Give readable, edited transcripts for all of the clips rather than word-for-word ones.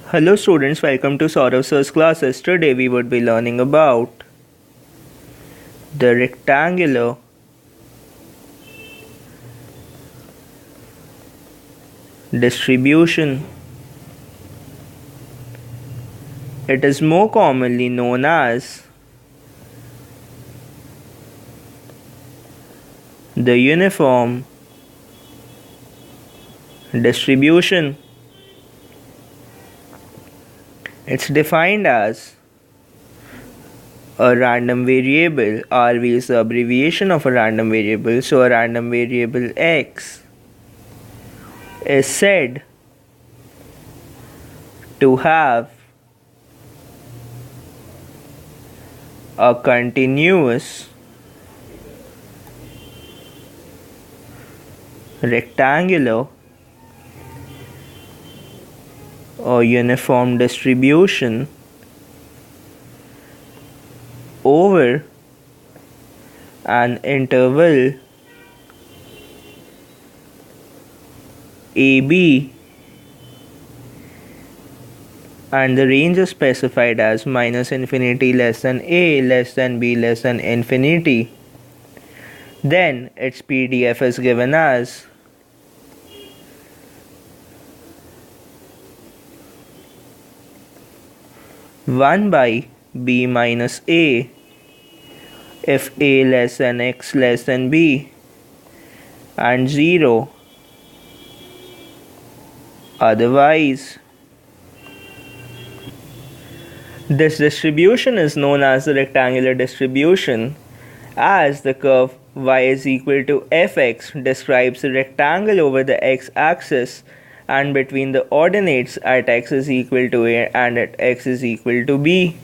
Hello students, welcome to Sourav Sir's classes. Today we would be learning about the rectangular distribution. It is more commonly known as the uniform distribution. It's defined as a random variable. RV is the abbreviation of a random variable. So a random variable x is said to have a continuous rectangular or uniform distribution over an interval AB, and the range is specified as -infinity less than a less than b less than infinity. Then its PDF is given as one by b minus a if a less than x less than b and 0 otherwise. This distribution is known as the rectangular distribution, as the curve y is equal to fx describes the rectangle over the x-axis and between the ordinates at x is equal to a and at x is equal to b.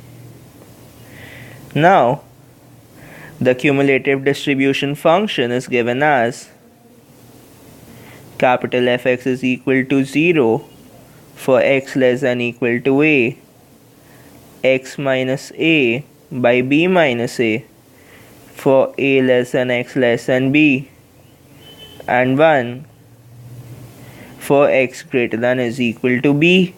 Now, the cumulative distribution function is given as capital Fx is equal to 0 for x less than equal to a, x minus a by b minus a for a less than x less than b, and 1 for x greater than is equal to b.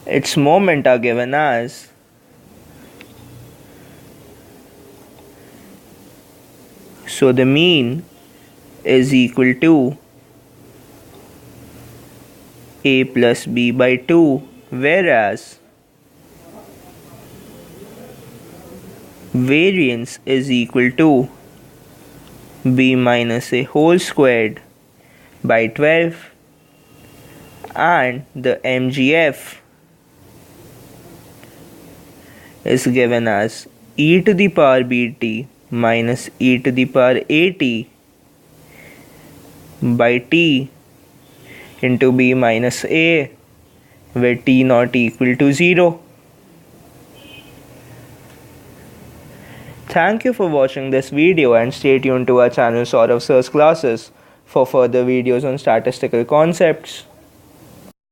Its moment are given as so the mean is equal to a plus b by 2, whereas variance is equal to b minus a whole squared by 12, and the MGF is given as e to the power bt minus e to the power at by t into b minus a, where t not equal to 0. Thank you for watching this video and stay tuned to our channel Sourav Sir's classes for further videos on statistical concepts.